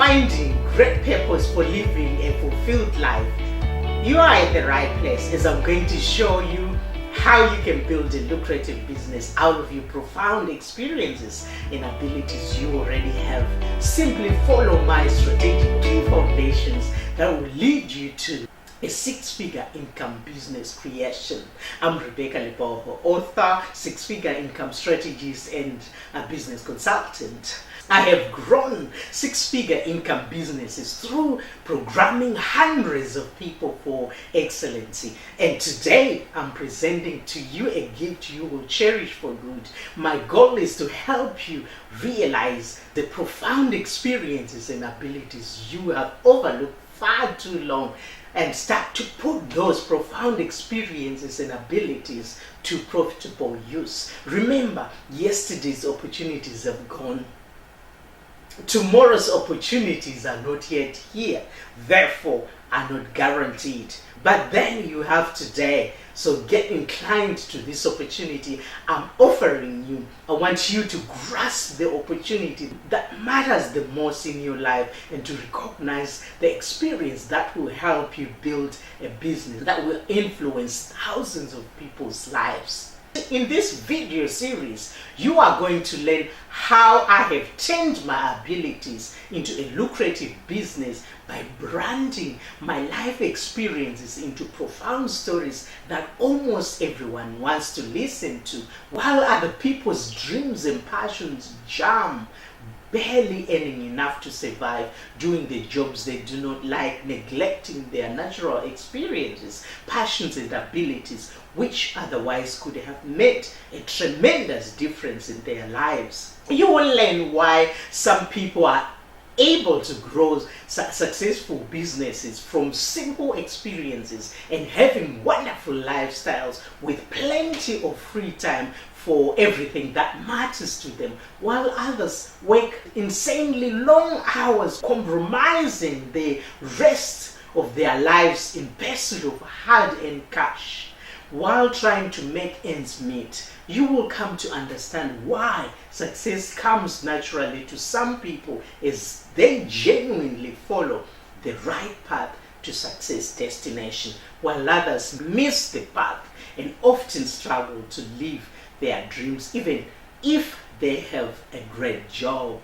finding great purpose for living a fulfilled life, you are at the right place, as I'm going to show you how you can build a lucrative business out of your profound experiences and abilities you already have. Simply follow my strategic key foundations that will lead you to a six-figure income business creation. I'm Rebecca Leboho, author, six-figure income strategist, and a business consultant. I have grown six-figure income businesses through programming hundreds of people for Excellency. And today I'm presenting to you a gift you will cherish for good. My goal is to help you realize the profound experiences and abilities you have overlooked far too long, and start to put those profound experiences and abilities to profitable use. Remember, yesterday's opportunities have gone. Tomorrow's opportunities are not yet here, therefore are not guaranteed. But then you have today, so get inclined to this opportunity I'm offering you. I want you to grasp the opportunity that matters the most in your life and to recognize the experience that will help you build a business that will influence thousands of people's lives. In this video series, you are going to learn how I have turned my abilities into a lucrative business by branding my life experiences into profound stories that almost everyone wants to listen to, while other people's dreams and passions jam, barely earning enough to survive, doing the jobs they do not like, neglecting their natural experiences, passions, and abilities, which otherwise could have made a tremendous difference in their lives. You will learn why some people are able to grow successful businesses from simple experiences and having wonderful lifestyles with plenty of free time for everything that matters to them, while others work insanely long hours, compromising the rest of their lives in pursuit of hard-earned cash. While trying to make ends meet, you will come to understand why success comes naturally to some people as they genuinely follow the right path to success destination, while others miss the path and often struggle to live their dreams even if they have a great job.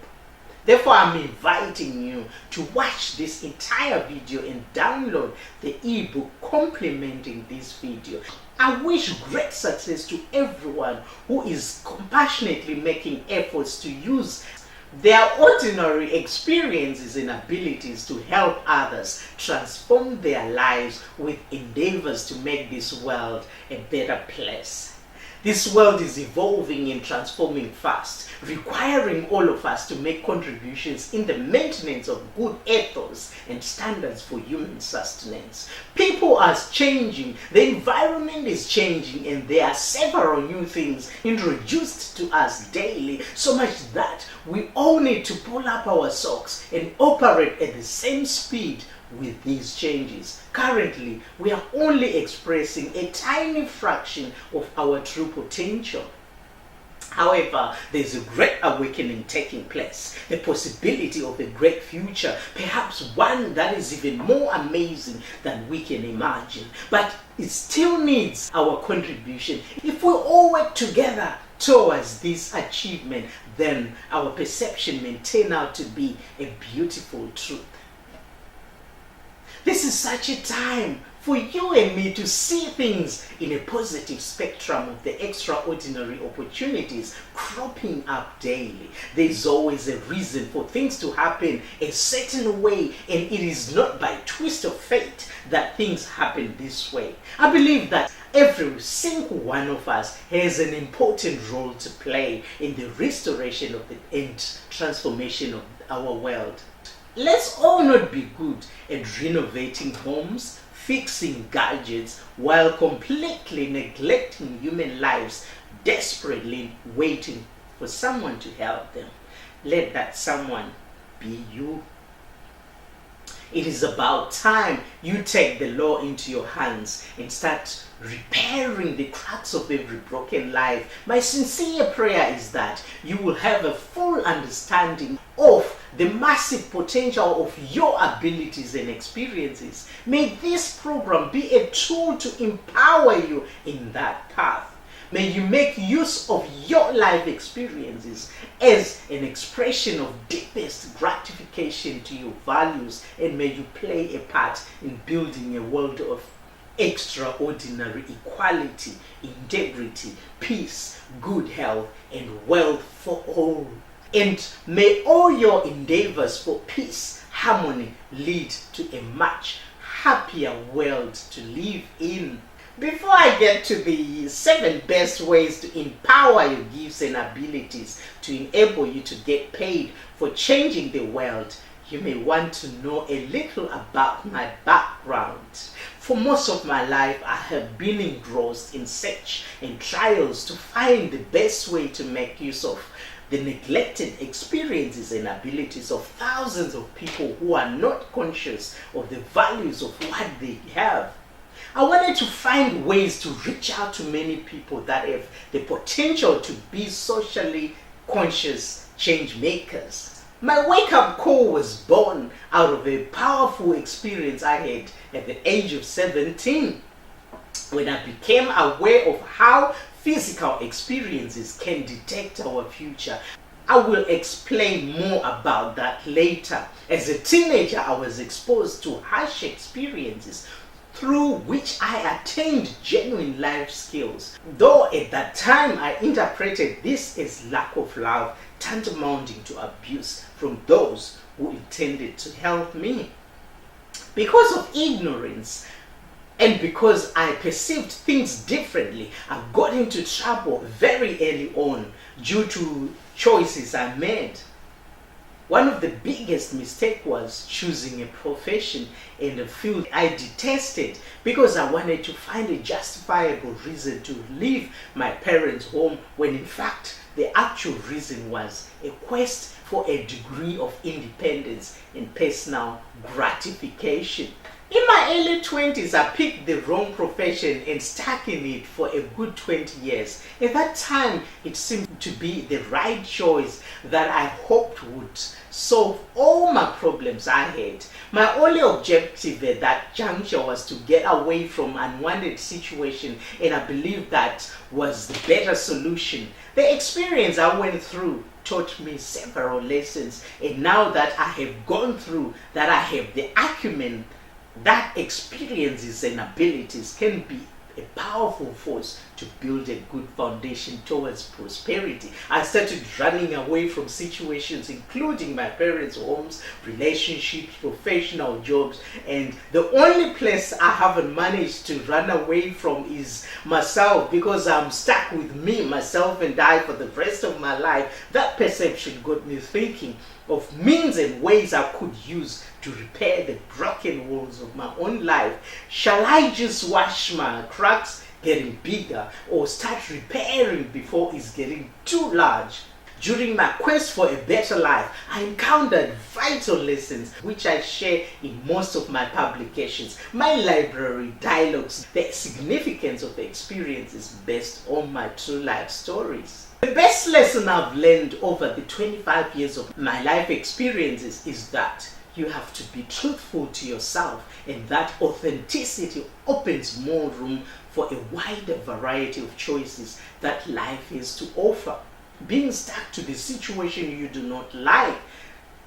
Therefore, I'm inviting you to watch this entire video and download the ebook complementing this video. I wish great success to everyone who is compassionately making efforts to use their ordinary experiences and abilities to help others transform their lives with endeavors to make this world a better place. This world is evolving and transforming fast, requiring all of us to make contributions in the maintenance of good ethos and standards for human sustenance. People are changing, the environment is changing, and there are several new things introduced to us daily, so much that we all need to pull up our socks and operate at the same speed with these changes. Currently, we are only expressing a tiny fraction of our true potential. However, there's a great awakening taking place, the possibility of a great future, perhaps one that is even more amazing than we can imagine. But it still needs our contribution. If we all work together towards this achievement, then our perception may turn out to be a beautiful truth. This is such a time for you and me to see things in a positive spectrum of the extraordinary opportunities cropping up daily. There is always a reason for things to happen a certain way, and it is not by twist of fate that things happen this way. I believe that every single one of us has an important role to play in the restoration of and transformation of our world. Let's all not be good at renovating homes, fixing gadgets, while completely neglecting human lives, desperately waiting for someone to help them. Let that someone be you. It is about time you take the law into your hands and start repairing the cracks of every broken life. My sincere prayer is that you will have a full understanding of the massive potential of your abilities and experiences. May this program be a tool to empower you in that path. May you make use of your life experiences as an expression of deepest gratification to your values, and may you play a part in building a world of extraordinary equality, integrity, peace, good health, and wealth for all. And may all your endeavors for peace, harmony lead to a much happier world to live in. Before I get to the 7 best ways to empower your gifts and abilities to enable you to get paid for changing the world, you may want to know a little about my background. For most of my life, I have been engrossed in search and trials to find the best way to make use of the neglected experiences and abilities of thousands of people who are not conscious of the values of what they have. I wanted to find ways to reach out to many people that have the potential to be socially conscious change makers. My wake-up call was born out of a powerful experience I had at the age of 17, when I became aware of how physical experiences can detect our future. I will explain more about that later. As a teenager, I was exposed to harsh experiences through which I attained genuine life skills. Though at that time I interpreted this as lack of love, tantamounting to abuse from those who intended to help me. Because of ignorance and because I perceived things differently, I got into trouble very early on due to choices I made. One of the biggest mistakes was choosing a profession in a field I detested because I wanted to find a justifiable reason to leave my parents' home, when in fact the actual reason was a quest for a degree of independence and personal gratification. In my early 20s, I picked the wrong profession and stuck in it for a good 20 years. At that time, it seemed to be the right choice that I hoped would solve all my problems I had. My only objective at that juncture was to get away from unwanted situation, and I believe that was the better solution. The experience I went through taught me several lessons, and now that I have gone through that, I have the acumen that experiences and abilities can be a powerful force to build a good foundation towards prosperity. I started running away from situations including my parents' homes, relationships, professional jobs, and the only place I haven't managed to run away from is myself, because I'm stuck with me, myself and I for the rest of my life. That perception got me thinking of means and ways I could use to repair the broken walls of my own life. Shall I just watch my cracks getting bigger, or start repairing before it's getting too large? During my quest for a better life, I encountered vital lessons which I share in most of my publications, my library dialogues, the significance of the experiences based on my true life stories. The best lesson I've learned over the 25 years of my life experiences is that you have to be truthful to yourself, and that authenticity opens more room for a wider variety of choices that life has to offer. Being stuck to the situation you do not like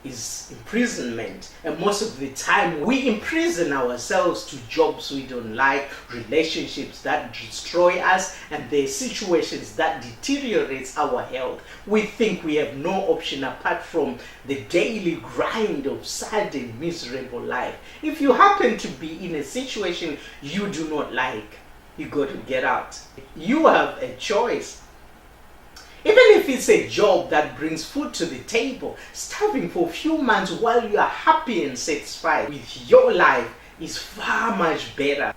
is imprisonment, and most of the time we imprison ourselves to jobs we don't like, relationships that destroy us, and the situations that deteriorates our health. We think we have no option apart from the daily grind of sad and miserable life. If you happen to be in a situation you do not like, you got to get out. You have a choice. Even if it's a job that brings food to the table, starving for a few months while you are happy and satisfied with your life is far much better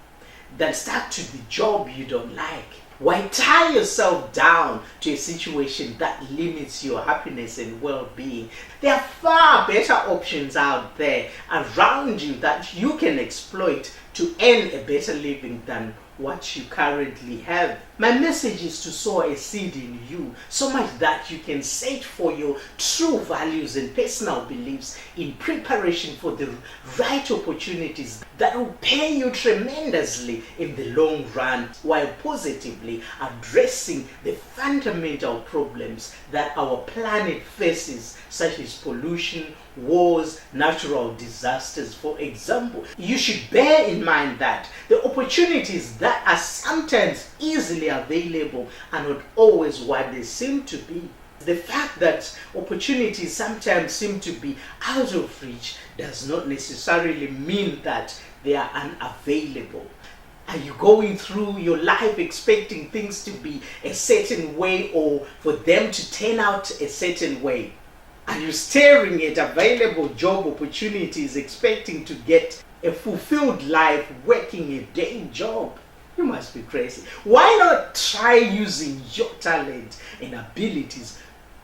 than stuck to the job you don't like. Why tie yourself down to a situation that limits your happiness and well-being? There are far better options out there around you that you can exploit to earn a better living than what you currently have. My message is to sow a seed in you so much that you can search for your true values and personal beliefs in preparation for the right opportunities that will pay you tremendously in the long run, while positively addressing the fundamental problems that our planet faces, such as pollution, wars, natural disasters, for example. You should bear in mind that the opportunities that are sometimes easily available are not always what they seem to be. The fact that opportunities sometimes seem to be out of reach does not necessarily mean that they are unavailable. Are you going through your life expecting things to be a certain way or for them to turn out a certain way? Are you staring at available job opportunities expecting to get a fulfilled life working a day job? You must be crazy. Why not try using your talent and abilities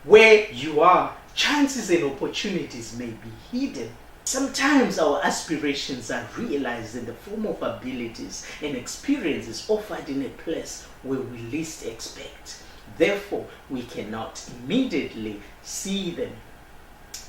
where you are? Chances and opportunities may be hidden. Sometimes our aspirations are realized in the form of abilities and experiences offered in a place where we least expect. Therefore, we cannot immediately see them.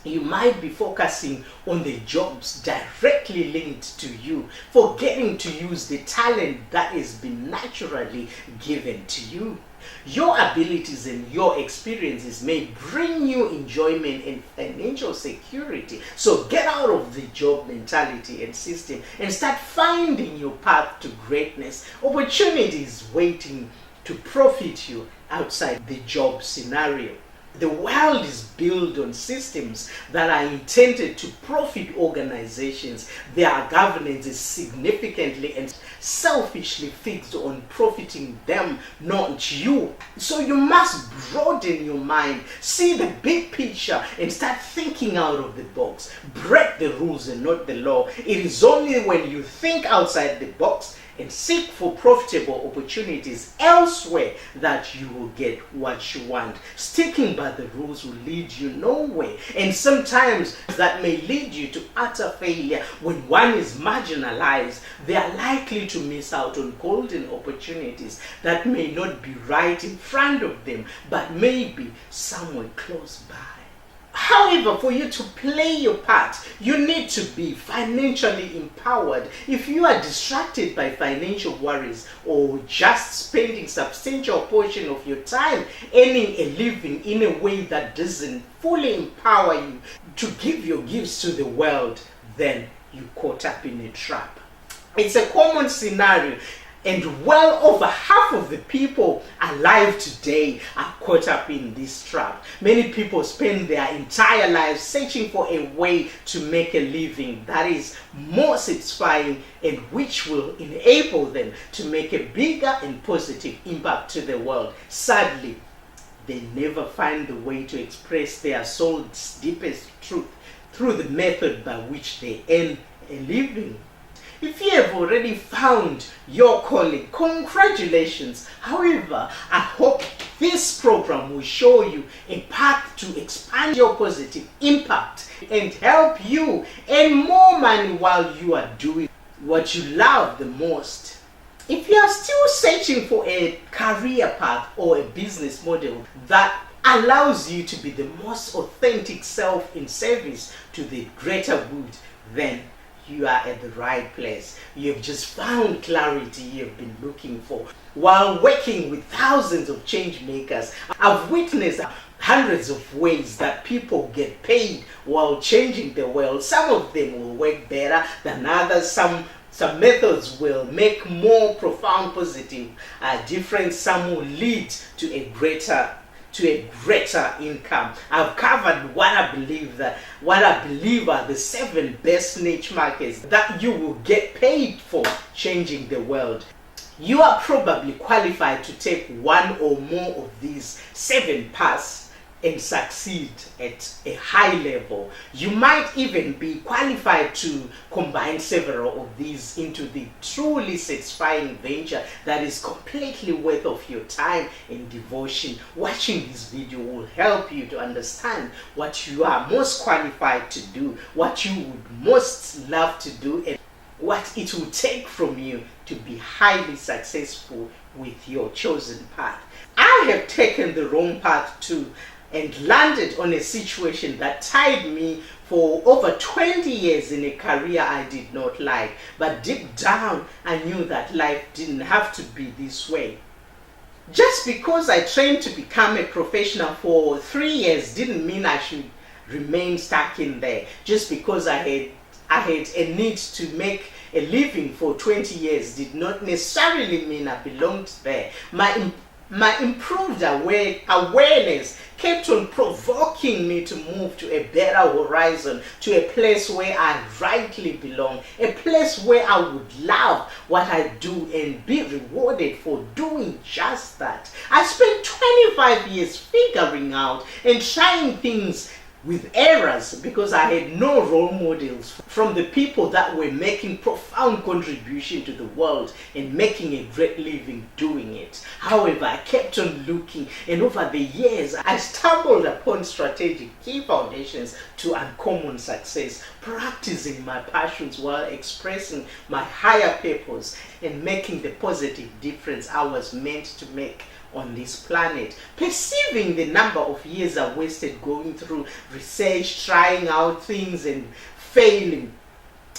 You might be focusing on the jobs directly linked to you, forgetting to use the talent that has been naturally given to you. Your abilities and your experiences may bring you enjoyment and financial security. So get out of the job mentality and system and start finding your path to greatness. Opportunities waiting to profit you outside the job scenario. The world is built on systems that are intended to profit organizations. Their governance is significantly and selfishly fixed on profiting them, not you. So you must broaden your mind, see the big picture, and start thinking out of the box. Break the rules and not the law. It is only when you think outside the box and seek for profitable opportunities elsewhere that you will get what you want. Sticking by the rules will lead you nowhere, and sometimes that may lead you to utter failure. When one is marginalized, they are likely to miss out on golden opportunities that may not be right in front of them, but maybe somewhere close by. However, for you to play your part, you need to be financially empowered. If you are distracted by financial worries or just spending substantial portion of your time earning a living in a way that doesn't fully empower you to give your gifts to the world, then you caught up in a trap. It's a common scenario. And well over half of the people alive today are caught up in this trap. Many people spend their entire lives searching for a way to make a living that is more satisfying and which will enable them to make a bigger and positive impact to the world. Sadly, they never find the way to express their soul's deepest truth through the method by which they earn a living. If you have already found your calling, congratulations. However, I hope this program will show you a path to expand your positive impact and help you earn more money while you are doing what you love the most. If you are still searching for a career path or a business model that allows you to be the most authentic self in service to the greater good, then you are at the right place. You have just found clarity you have been looking for. While working with thousands of change makers, I've witnessed hundreds of ways that people get paid while changing the world. Some of them will work better than others. Some methods will make more profound positive difference. Some will lead to a greater income. I've covered what I believe are the 7 best niche markets that you will get paid for changing the world. You are probably qualified to take one or more of these 7 paths and succeed at a high level. You might even be qualified to combine several of these into the truly satisfying venture that is completely worth of your time and devotion. Watching this video will help you to understand what you are most qualified to do, what you would most love to do, and what it will take from you to be highly successful with your chosen path. I have taken the wrong path too and landed on a situation that tied me for over 20 years in a career I did not like. But deep down, I knew that life didn't have to be this way. Just because I trained to become a professional for 3 years didn't mean I should remain stuck in there. Just because I had a need to make a living for 20 years did not necessarily mean I belonged there. My improved awareness kept on provoking me to move to a better horizon, to a place where I rightly belong, a place where I would love what I do and be rewarded for doing just that. I spent 25 years figuring out and trying things with errors because I had no role models from the people that were making profound contribution to the world and making a great living doing it. However, I kept on looking, and over the years I stumbled upon strategic key foundations to uncommon success, practicing my passions while expressing my higher purpose and making the positive difference I was meant to make on this planet. Perceiving the number of years I wasted going through research, trying out things and failing,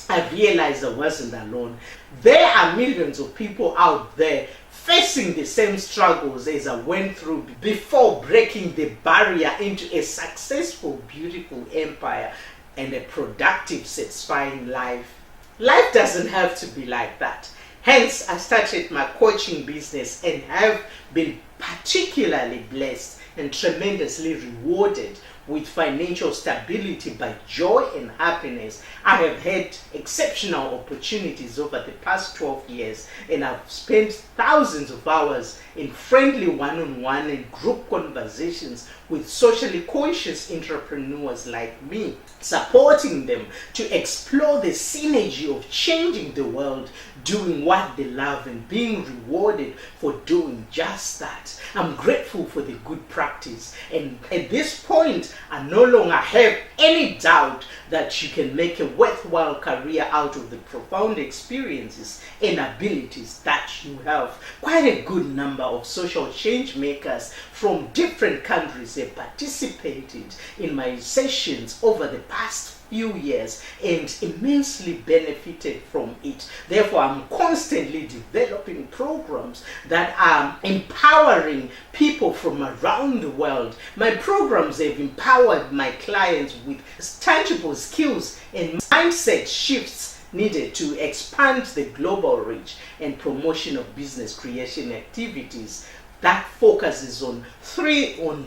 I realized I wasn't alone. There are millions of people out there facing the same struggles as I went through before breaking the barrier into a successful, beautiful empire and a productive, satisfying life. Life doesn't have to be like that. Hence, I started my coaching business and have been particularly blessed and tremendously rewarded with financial stability by joy and happiness. I have had exceptional opportunities over the past 12 years, and I've spent thousands of hours in friendly one-on-one and group conversations with socially conscious entrepreneurs like me, supporting them to explore the synergy of changing the world, doing what they love and being rewarded for doing just that. I'm grateful for the good practice, and at this point I no longer have any doubt that you can make a worthwhile career out of the profound experiences and abilities that you have. Quite a good number of social change makers from different countries have participated in my sessions over the past few years and immensely benefited from it. Therefore, I'm constantly developing programs that are empowering people from around the world. My programs have empowered my clients with tangible skills and mindset shifts needed to expand the global reach and promotion of business creation activities that focuses on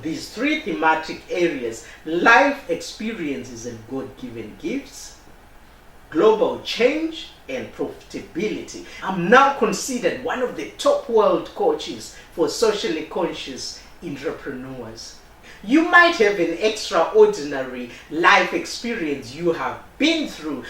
these three thematic areas: life experiences and God-given gifts, global change, and profitability. I'm now considered one of the top world coaches for socially conscious entrepreneurs. You might have an extraordinary life experience you have been through,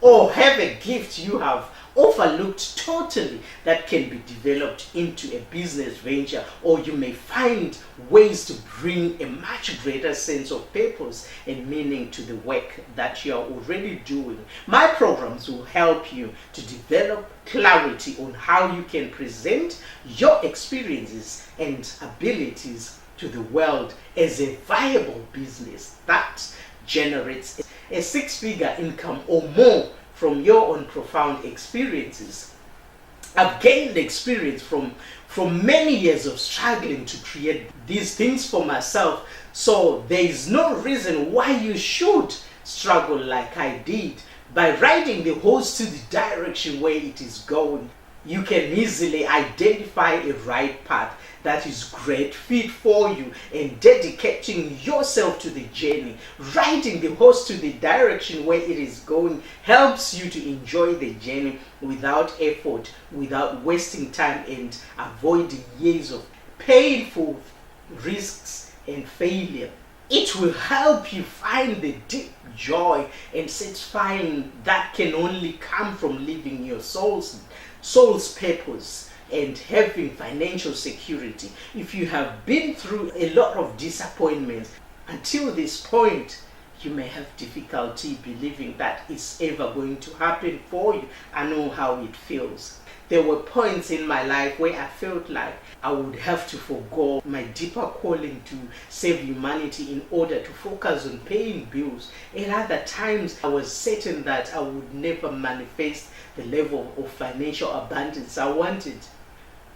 or have a gift you have overlooked totally that can be developed into a business venture, or you may find ways to bring a much greater sense of purpose and meaning to the work that you are already doing. My programs will help you to develop clarity on how you can present your experiences and abilities to the world as a viable business that generates a six-figure income or more from your own profound experiences. I've gained experience from many years of struggling to create these things for myself, so there is no reason why you should struggle like I did. By riding the horse to the direction where it is going, you can easily identify a right path that is great fit for you, and dedicating yourself to the journey. Riding the horse to the direction where it is going helps you to enjoy the journey without effort, without wasting time and avoiding years of painful risks and failure. It will help you find the deep joy and satisfying that can only come from living your soul's purpose and having financial security. If you have been through a lot of disappointments until this point, you may have difficulty believing that it's ever going to happen for you. I know how it feels. There were points in my life where I felt like I would have to forego my deeper calling to save humanity in order to focus on paying bills. At other times, I was certain that I would never manifest the level of financial abundance I wanted.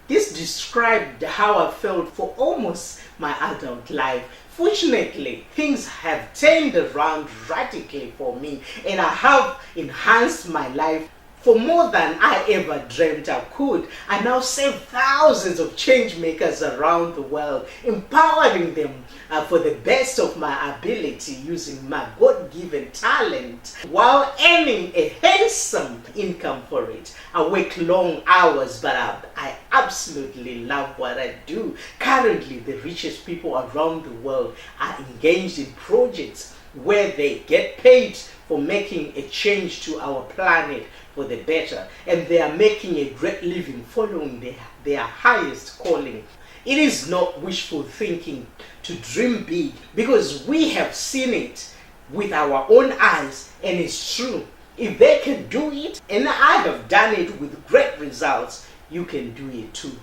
This described how I felt for almost my adult life. Fortunately, things have turned around radically for me, and I have enhanced my life for more than I ever dreamt I could. I now serve thousands of change makers around the world, empowering them for the best of my ability using my God-given talent while earning a handsome income for it. I work long hours, but I absolutely love what I do. Currently, the richest people around the world are engaged in projects where they get paid for making a change to our planet for the better, and they are making a great living following their highest calling. It is not wishful thinking to dream big, because we have seen it with our own eyes, and it's true. If they can do it, and I have done it with great results, you can do it too.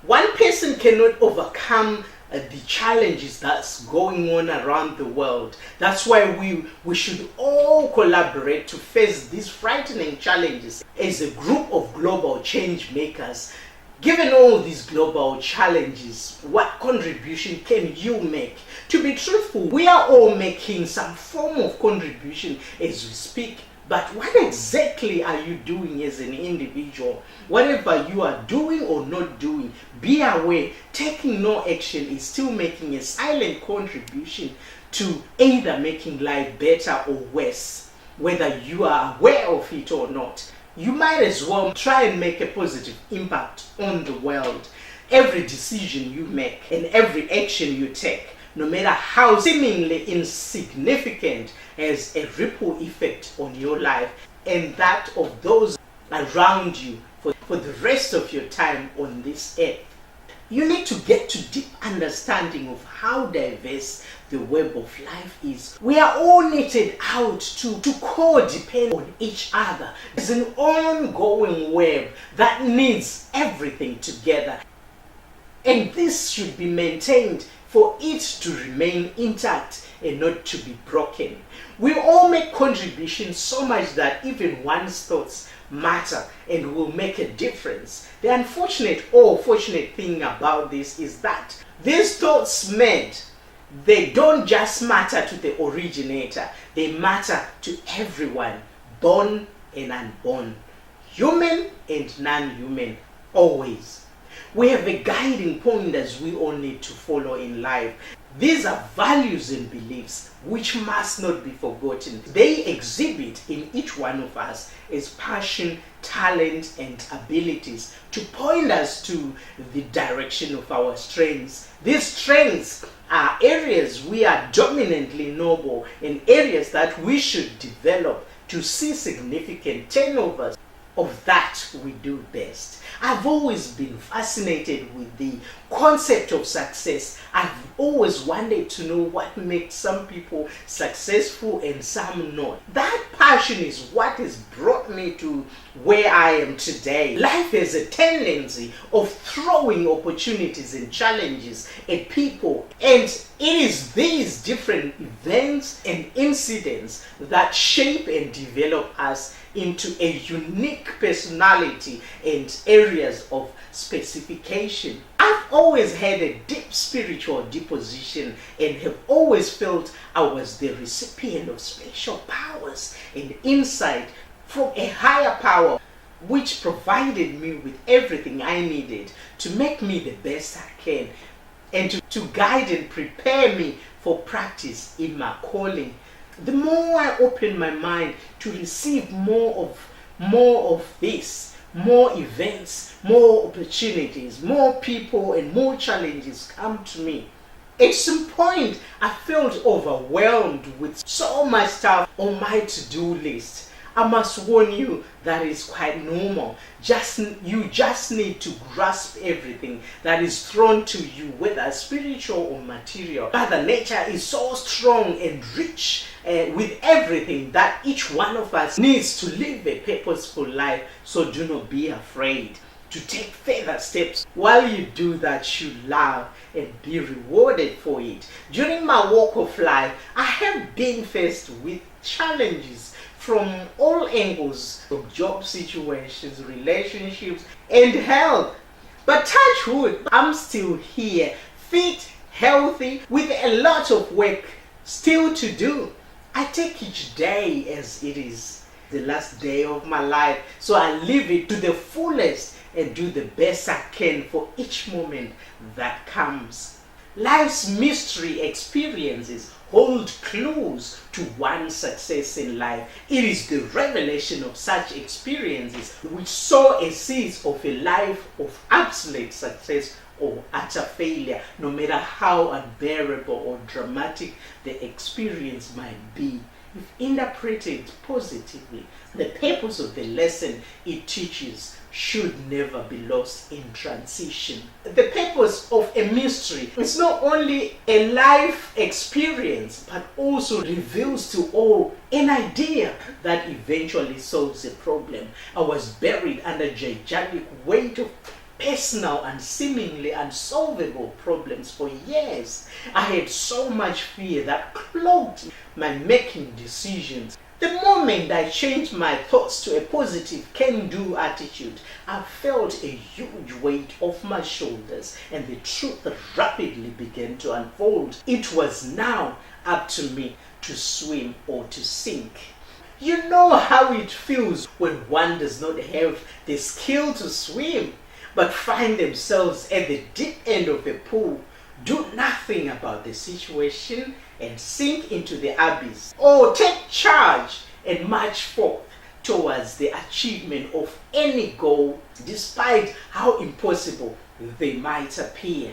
One person cannot overcome the challenges that's going on around the world. That's why we should all collaborate to face these frightening challenges as a group of global change makers. Given all these global challenges, what contribution can you make? To be truthful, we are all making some form of contribution as we speak. But what exactly are you doing as an individual? Whatever you are doing or not doing, be aware, taking no action is still making a silent contribution to either making life better or worse, whether you are aware of it or not. You might as well try and make a positive impact on the world. Every decision you make and every action you take, no matter how seemingly insignificant, has a ripple effect on your life and that of those around you for the rest of your time on this earth. You need to get to deep understanding of how diverse the web of life is. We are all knitted out to co-depend on each other. It's an ongoing web that needs everything together. And this should be maintained for it to remain intact and not to be broken. We all make contributions so much that even one's thoughts matter and will make a difference. The unfortunate or fortunate thing about this is that these thoughts made, they don't just matter to the originator, they matter to everyone, born and unborn, human and non-human, always. We have a guiding point as we all need to follow in life. These are values and beliefs which must not be forgotten. They exhibit in each one of us as passion, talent, and abilities to point us to the direction of our strengths. These strengths are areas we are dominantly noble and areas that we should develop to see significant turnovers of that we do best. I've always been fascinated with the concept of success. I've always wanted to know what makes some people successful and some not. That passion is what has brought me to where I am today. Life has a tendency of throwing opportunities and challenges at people, and it is these different events and incidents that shape and develop us into a unique personality and areas of specification. I've always had a deep spiritual disposition and have always felt I was the recipient of special powers and insight from a higher power which provided me with everything I needed to make me the best I can and to guide and prepare me for practice in my calling. The more I open my mind to receive more of this, more events, more opportunities, more people, and more challenges come to me. At some point, I felt overwhelmed with so much stuff on my to-do list. I must warn you that is quite normal. You just need to grasp everything that is thrown to you, whether spiritual or material. Mother Nature is so strong and rich with everything that each one of us needs to live a purposeful life. So do not be afraid to take further steps. While you do that, you laugh and be rewarded for it. During my walk of life, I have been faced with challenges from all angles, from job situations, relationships, and health. But touch wood, I'm still here, fit, healthy, with a lot of work still to do. I take each day as it is the last day of my life, so I live it to the fullest and do the best I can for each moment that comes. Life's mystery experiences hold clues to one's success in life. It is the revelation of such experiences which sow a seed of a life of absolute success or utter failure, no matter how unbearable or dramatic the experience might be. If interpreted positively, the purpose of the lesson it teaches should never be lost in transition. The purpose of a mystery is not only a life experience, but also reveals to all an idea that eventually solves a problem. I was buried under gigantic weight of personal and seemingly unsolvable problems for years. I had so much fear that clogged my making decisions. The moment I changed my thoughts to a positive can-do attitude, I felt a huge weight off my shoulders and the truth rapidly began to unfold. It was now up to me to swim or to sink. You know how it feels when one does not have the skill to swim, but find themselves at the deep end of a pool, do nothing about the situation and sink into the abyss, or take charge and march forth towards the achievement of any goal, despite how impossible they might appear.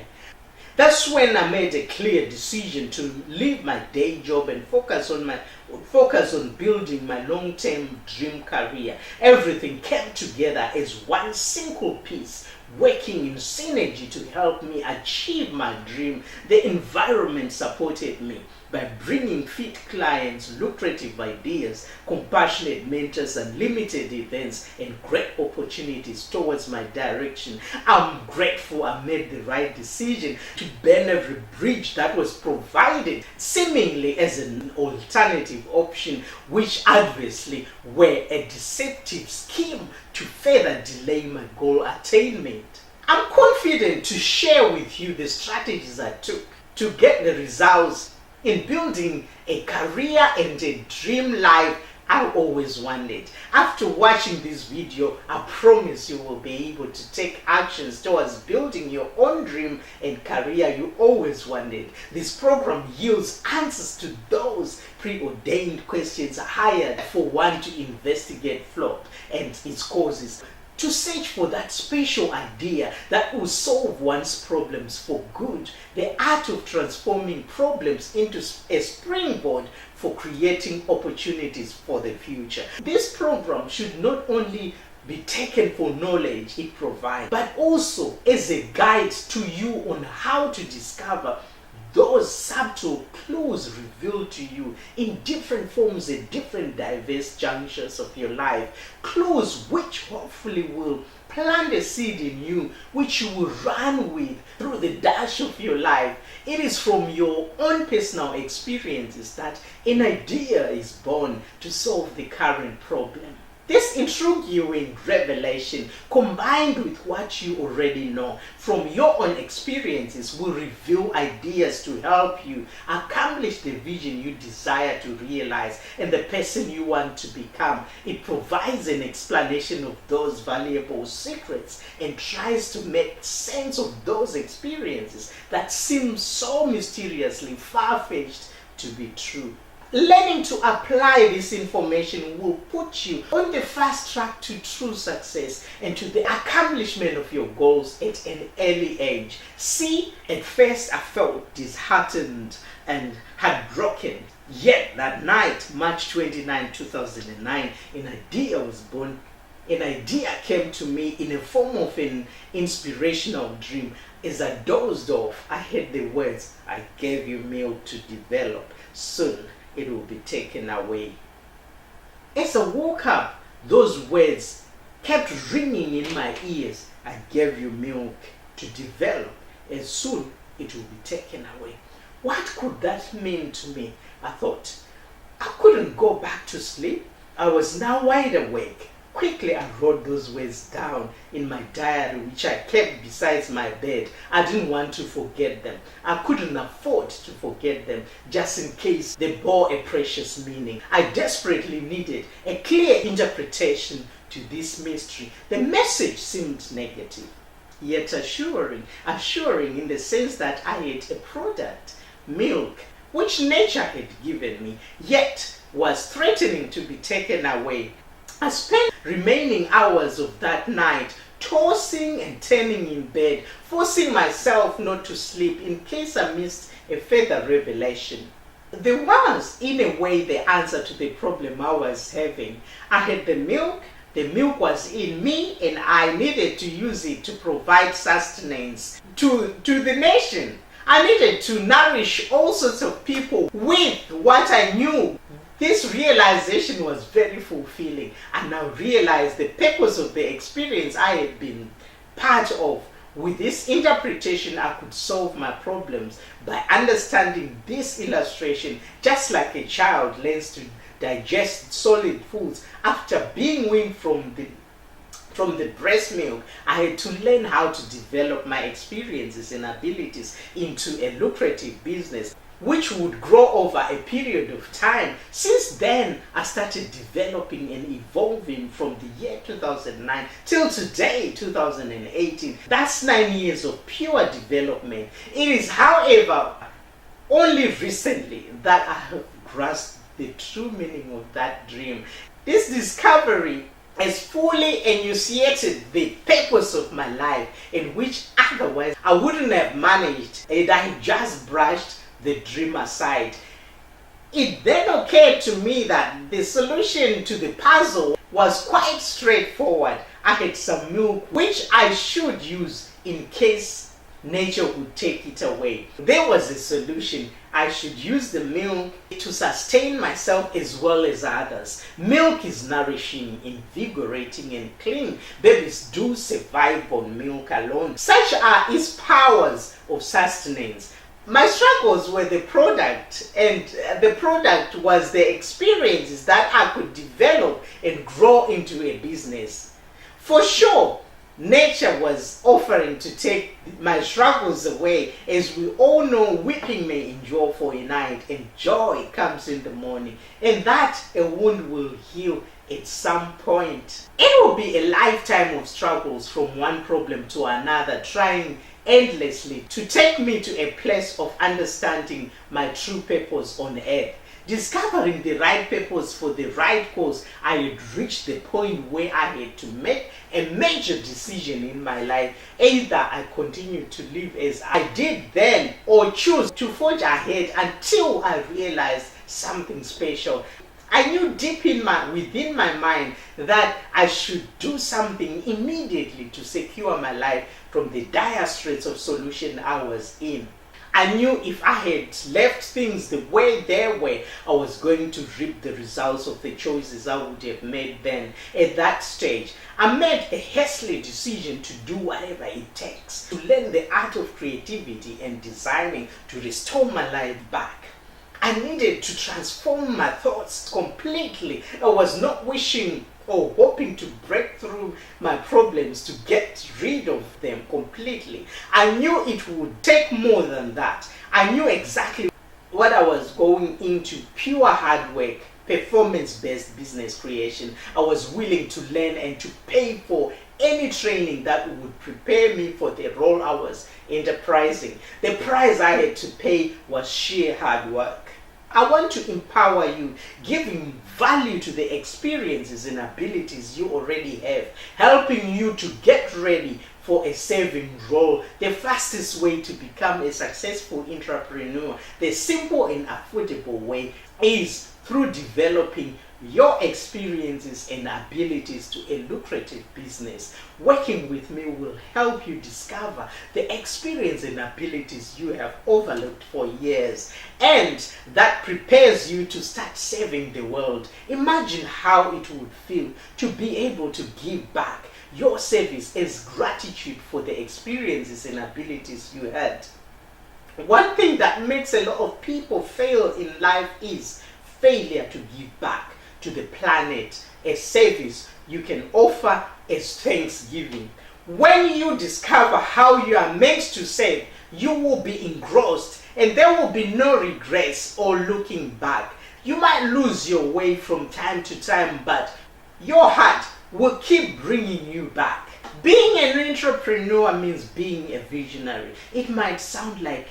That's when I made a clear decision to leave my day job and focus on building my long-term dream career. Everything came together as one single piece, working in synergy to help me achieve my dream. The environment supported me by bringing fit clients, lucrative ideas, compassionate mentors, unlimited events, and great opportunities towards my direction. I'm grateful I made the right decision to burn every bridge that was provided, seemingly as an alternative option, which obviously were a deceptive scheme to further delay my goal attainment. I'm confident to share with you the strategies I took to get the results in building a career and a dream life I always wanted. After watching this video, I promise you will be able to take actions towards building your own dream and career you always wanted. This program yields answers to those preordained questions hired for one to investigate flop and its causes, to search for that special idea that will solve one's problems for good, the art of transforming problems into a springboard for creating opportunities for the future. This program should not only be taken for knowledge it provides, but also as a guide to you on how to discover those subtle clues revealed to you in different forms at different diverse junctures of your life. Clues which hopefully will plant a seed in you, which you will run with through the dash of your life. It is from your own personal experiences that an idea is born to solve the current problem. This intriguing revelation, combined with what you already know from your own experiences, will reveal ideas to help you accomplish the vision you desire to realize and the person you want to become. It provides an explanation of those valuable secrets and tries to make sense of those experiences that seem so mysteriously far-fetched to be true. Learning to apply this information will put you on the fast track to true success and to the accomplishment of your goals at an early age. See, at first I felt disheartened and heartbroken. Yet that night, March 29, 2009, an idea was born. An idea came to me in the form of an inspirational dream. As I dozed off, I heard the words, "I gave you milk to develop. Soon it will be taken away." As I woke up, those words kept ringing in my ears. "I gave you milk to develop, and soon it will be taken away." What could that mean to me? I thought. I couldn't go back to sleep. I was now wide awake. Quickly, I wrote those words down in my diary, which I kept beside my bed. I didn't want to forget them. I couldn't afford to forget them, just in case they bore a precious meaning. I desperately needed a clear interpretation to this mystery. The message seemed negative, yet assuring in the sense that I had a product, milk, which nature had given me, yet was threatening to be taken away. I spent remaining hours of that night tossing and turning in bed, forcing myself not to sleep in case I missed a further revelation. There was, in a way, the answer to the problem I was having. I had the milk was in me, and I needed to use it to provide sustenance to the nation. I needed to nourish all sorts of people with what I knew. This realization was very fulfilling. I now realized the purpose of the experience I had been part of. With this interpretation, I could solve my problems by understanding this illustration, just like a child learns to digest solid foods after being weaned from the breast milk. I had to learn how to develop my experiences and abilities into a lucrative business, which would grow over a period of time. Since then, I started developing and evolving from the year 2009 till today, 2018. That's 9 years of pure development. It is, however, only recently that I have grasped the true meaning of that dream. This discovery has fully enunciated the purpose of my life, in which otherwise I wouldn't have managed, and I had just brushed the dream aside. It then occurred to me that the solution to the puzzle was quite straightforward. I had some milk which I should use in case nature would take it away. There was a solution. I should use the milk to sustain myself as well as others. Milk is nourishing, invigorating, and clean. Babies do survive on milk alone. Such are its powers of sustenance. My struggles were the product, and the product was the experiences that I could develop and grow into a business. For sure, nature was offering to take my struggles away. As we all know, weeping may endure for a night, and joy comes in the morning, and that a wound will heal at some point. It will be a lifetime of struggles from one problem to another, trying endlessly to take me to a place of understanding my true purpose on earth. Discovering the right purpose for the right cause, I had reached the point where I had to make a major decision in my life. Either I continued to live as I did then, or choose to forge ahead until I realized something special. I knew deep within my mind that I should do something immediately to secure my life from the dire straits of solution I was in. I knew if I had left things the way they were, I was going to reap the results of the choices I would have made then. At that stage, I made a hasty decision to do whatever it takes to learn the art of creativity and designing to restore my life back. I needed to transform my thoughts completely. I was not wishing or hoping to break through my problems to get rid of them completely. I knew it would take more than that. I knew exactly what I was going into: pure hard work, performance-based business creation. I was willing to learn and to pay for any training that would prepare me for the role I was enterprising. The price I had to pay was sheer hard work. I want to empower you, giving value to the experiences and abilities you already have, helping you to get ready for a saving role. The fastest way to become a successful entrepreneur, the simple and affordable way, is through developing your experiences and abilities to a lucrative business. Working with me will help you discover the experience and abilities you have overlooked for years, and that prepares you to start saving the world. Imagine how it would feel to be able to give back your service as gratitude for the experiences and abilities you had. One thing that makes a lot of people fail in life is failure to give back to the planet, a service you can offer as thanksgiving. When you discover how you are meant to save, you will be engrossed and there will be no regrets or looking back. You might lose your way from time to time, but your heart will keep bringing you back. Being an entrepreneur means being a visionary. It might sound like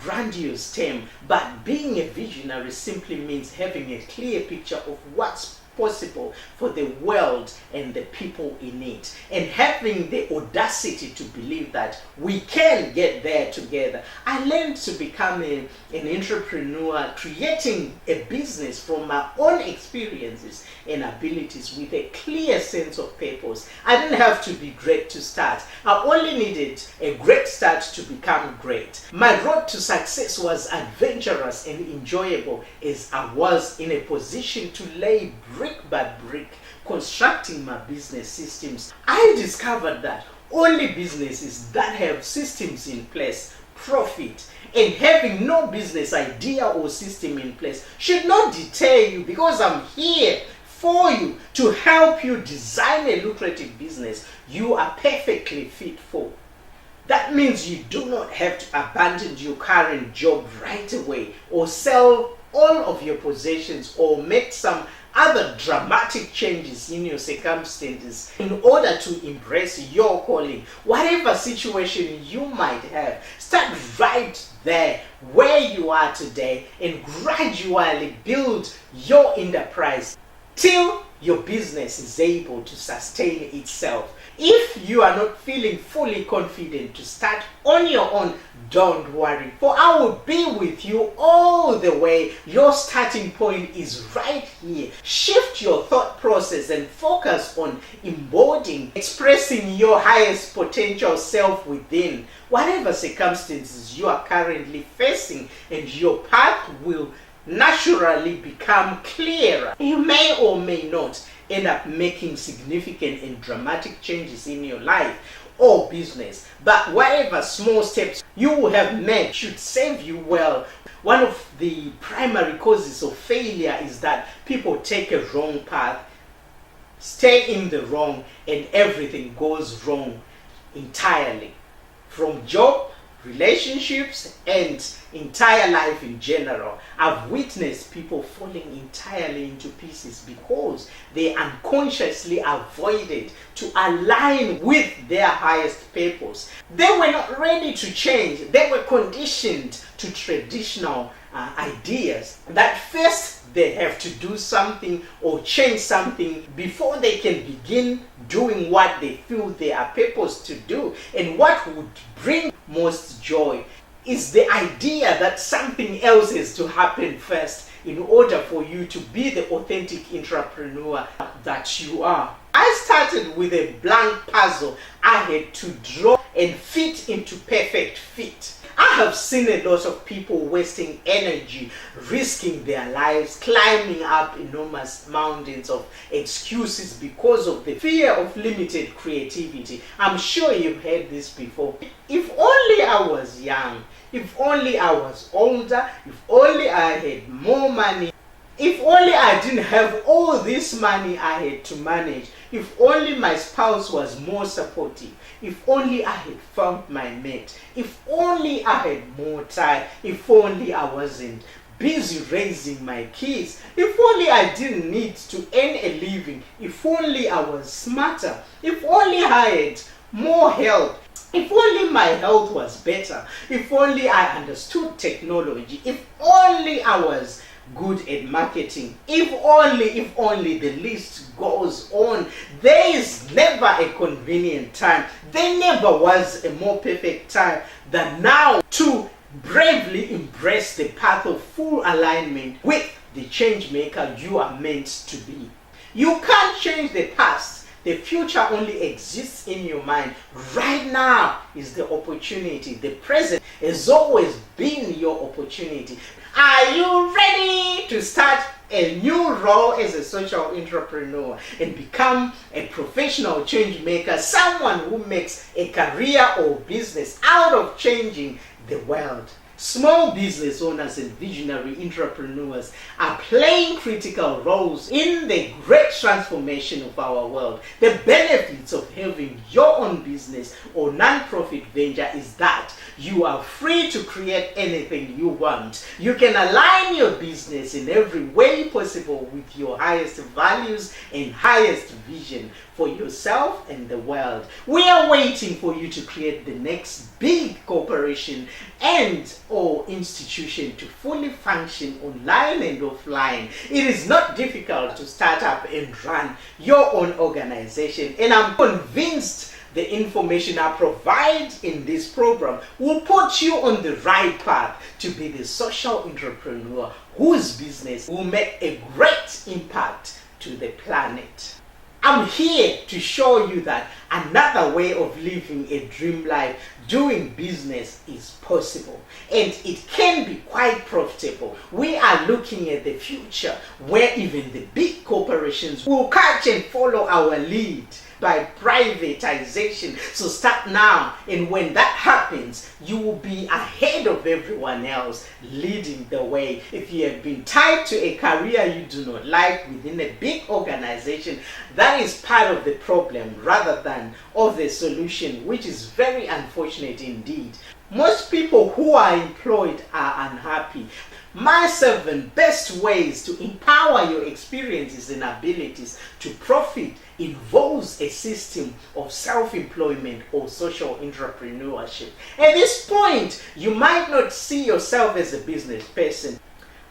grandiose term, but being a visionary simply means having a clear picture of what's possible for the world and the people in it, and having the audacity to believe that we can get there together. I learned to become an entrepreneur, creating a business from my own experiences and abilities with a clear sense of purpose. I didn't have to be great to start. I only needed a great start to become great. My road to success was adventurous and enjoyable as I was in a position to lay brick by brick constructing my business systems. I discovered that only businesses that have systems in place profit, and having no business idea or system in place should not deter you, because I'm here for you to help you design a lucrative business you are perfectly fit for. That means you do not have to abandon your current job right away, or sell all of your possessions, or make some other dramatic changes in your circumstances in order to embrace your calling. Whatever situation you might have, start right there where you are today and gradually build your enterprise till your business is able to sustain itself. If you are not feeling fully confident to start on your own, don't worry, for I will be with you all the way. Your starting point is right here. Shift your thought process and focus on embodying, expressing your highest potential self within. Whatever circumstances you are currently facing, and your path will naturally become clearer. You may or may not end up making significant and dramatic changes in your life or business, but whatever small steps you have made should serve you well. One of the primary causes of failure is that people take a wrong path, stay in the wrong, and everything goes wrong entirely, from job, relationships, and entire life in general. I've witnessed people falling entirely into pieces because they unconsciously avoided to align with their highest purpose. They were not ready to change. They were conditioned to traditional ideas that first they have to do something or change something before they can begin doing what they feel they are purposed to do. And what would bring most joy is the idea that something else has to happen first in order for you to be the authentic entrepreneur that you are. I started with a blank puzzle I had to draw and fit into perfect fit. I have seen a lot of people wasting energy, risking their lives, climbing up enormous mountains of excuses because of the fear of limited creativity. I'm sure you've heard this before. If only I was young, if only I was older, if only I had more money, if only I didn't have all this money I had to manage, if only my spouse was more supportive, if only I had found my mate, if only I had more time, if only I wasn't busy raising my kids, if only I didn't need to earn a living, if only I was smarter, if only I had more help, if only my health was better, if only I understood technology, if only I was good at marketing. If only the list goes on. There is never a convenient time. There never was a more perfect time than now to bravely embrace the path of full alignment with the change maker you are meant to be. You can't change the past. The future only exists in your mind. Right now is the opportunity. The present has always been your opportunity. Are you ready to start a new role as a social entrepreneur and become a professional change maker, someone who makes a career or business out of changing the world? Small business owners and visionary entrepreneurs are playing critical roles in the great transformation of our world. The benefits of having your own business or non-profit venture is that you are free to create anything you want. You can align your business in every way possible with your highest values and highest vision for yourself and the world. We are waiting for you to create the next big corporation and or institution to fully function online and offline. It is not difficult to start up and run your own organization, and I'm convinced the information I provide in this program will put you on the right path to be the social entrepreneur whose business will make a great impact to the planet. I'm here to show you that another way of living a dream life, doing business, is possible, and it can be quite profitable. We are looking at the future where even the big corporations will catch and follow our lead by privatization. So start now, and when that happens, you will be ahead of everyone else, leading the way. If you have been tied to a career you do not like within a big organization, that is part of the problem rather than of the solution, which is very unfortunate indeed. Most people who are employed are unhappy. My 7 best ways to empower your experiences and abilities to profit involves a system of self-employment or social entrepreneurship. At this point, you might not see yourself as a business person.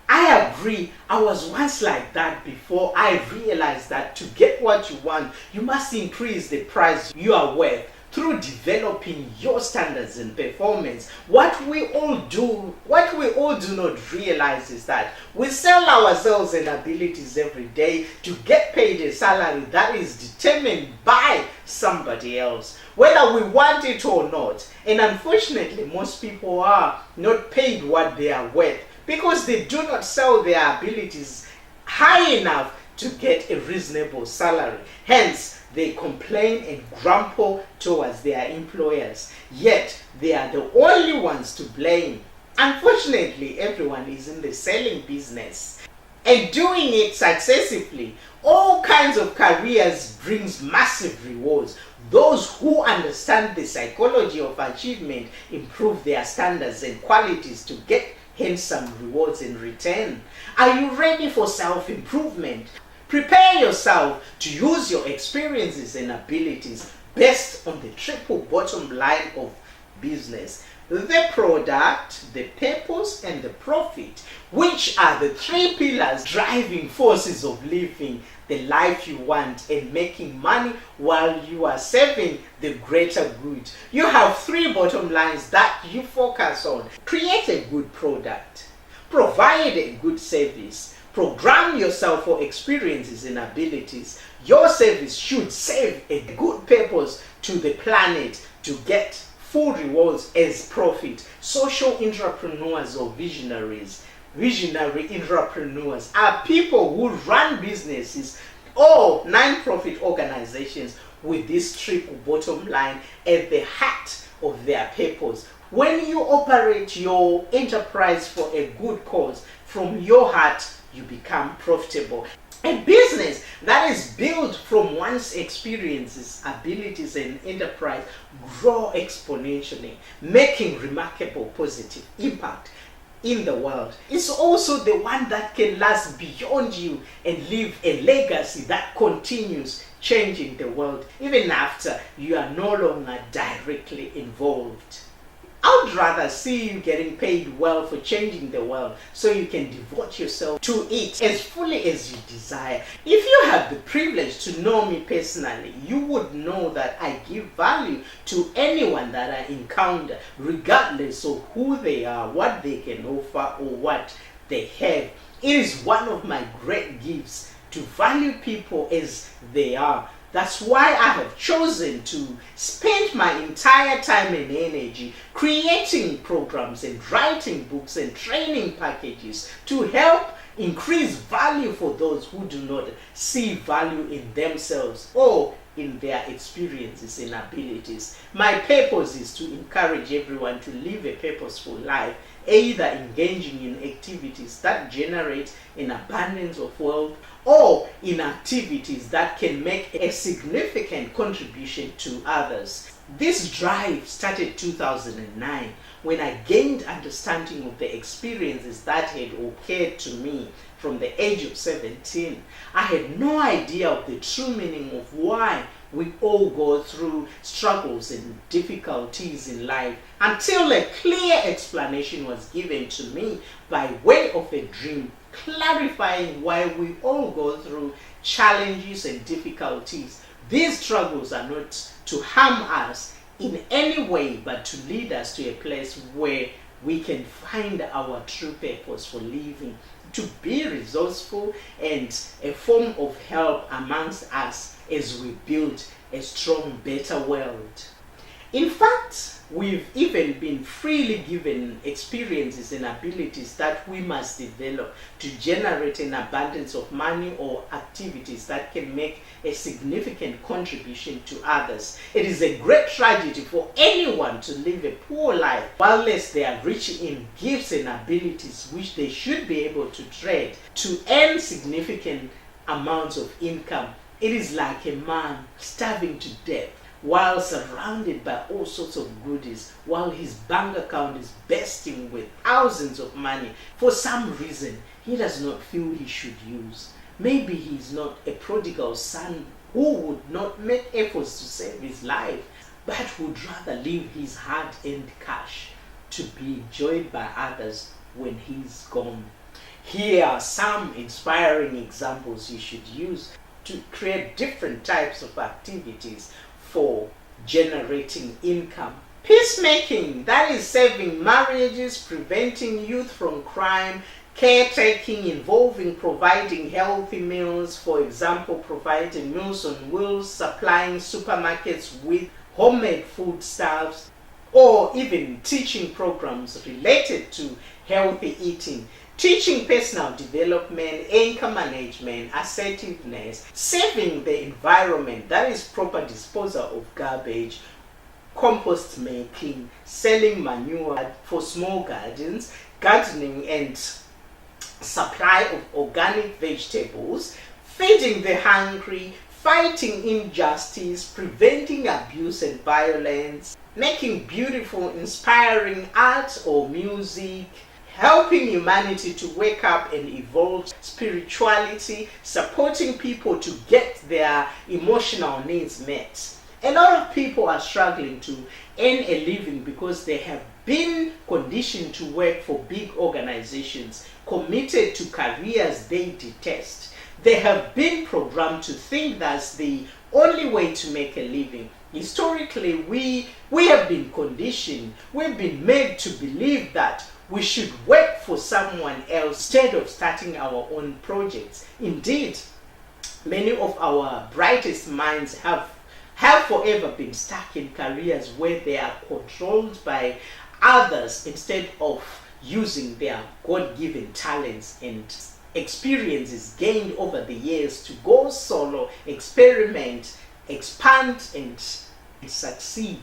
I agree, I was once like that before I realized that to get what you want, you must increase the price you are worth through developing your standards and performance. What we all do not realize is that we sell ourselves and abilities every day to get paid a salary that is determined by somebody else, whether we want it or not. And unfortunately, most people are not paid what they are worth because they do not sell their abilities high enough to get a reasonable salary. Hence, they complain and grumble towards their employers, yet they are the only ones to blame. Unfortunately, everyone is in the selling business and doing it successively. All kinds of careers brings massive rewards. Those who understand the psychology of achievement improve their standards and qualities to get handsome rewards in return. Are you ready for self-improvement? Prepare yourself to use your experiences and abilities based on the triple bottom line of business: the product, the purpose, and the profit, which are the 3 pillars driving forces of living the life you want and making money while you are serving the greater good. You have 3 bottom lines that you focus on. Create a good product, provide a good service, program yourself for experiences and abilities. Your service should serve a good purpose to the planet to get full rewards as profit. Social entrepreneurs or visionaries. Visionary entrepreneurs are people who run businesses or non-profit organizations with this triple bottom line at the heart of their purpose. When you operate your enterprise for a good cause from your heart, you become profitable. A business that is built from one's experiences, abilities, and enterprise grow exponentially, making remarkable positive impact in the world. It's also the one that can last beyond you and leave a legacy that continues changing the world even after you are no longer directly involved. I would rather see you getting paid well for changing the world so you can devote yourself to it as fully as you desire. If you have the privilege to know me personally, you would know that I give value to anyone that I encounter, regardless of who they are, what they can offer, or what they have. It is one of my great gifts to value people as they are. That's why I have chosen to spend my entire time and energy creating programs and writing books and training packages to help increase value for those who do not see value in themselves or in their experiences and abilities. My purpose is to encourage everyone to live a purposeful life, either engaging in activities that generate an abundance of wealth or in activities that can make a significant contribution to others. This drive started 2009 when I gained understanding of the experiences that had occurred to me from the age of 17. I had no idea of the true meaning of why we all go through struggles and difficulties in life until a clear explanation was given to me by way of a dream, clarifying why we all go through challenges and difficulties. These struggles are not to harm us in any way, but to lead us to a place where we can find our true purpose for living, to be resourceful and a form of help amongst us as we build a strong, better world. In fact, we've even been freely given experiences and abilities that we must develop to generate an abundance of money or activities that can make a significant contribution to others. It is a great tragedy for anyone to live a poor life whilst they are rich in gifts and abilities which they should be able to trade to earn significant amounts of income. It is like a man starving to death while surrounded by all sorts of goodies, while his bank account is bursting with thousands of money. For some reason, he does not feel he should use. Maybe he is not a prodigal son who would not make efforts to save his life, but would rather leave his hard-earned cash to be enjoyed by others when he's gone. Here are some inspiring examples you should use to create different types of activities for generating income. Peacemaking, that is saving marriages, preventing youth from crime, caretaking involving providing healthy meals, for example, providing meals on wheels, supplying supermarkets with homemade foodstuffs, or even teaching programs related to healthy eating. Teaching personal development, anger management, assertiveness, saving the environment, that is proper disposal of garbage, compost making, selling manure for small gardens, gardening and supply of organic vegetables, feeding the hungry, fighting injustice, preventing abuse and violence, making beautiful, inspiring art or music, helping humanity to wake up and evolve spirituality, supporting people to get their emotional needs met. A lot of people are struggling to earn a living because they have been conditioned to work for big organizations, committed to careers they detest. They have been programmed to think that's the only way to make a living. Historically, we have been conditioned, we've been made to believe that we should work for someone else instead of starting our own projects. Indeed, many of our brightest minds have forever been stuck in careers where they are controlled by others instead of using their God-given talents and experiences gained over the years to go solo, experiment, expand, and succeed.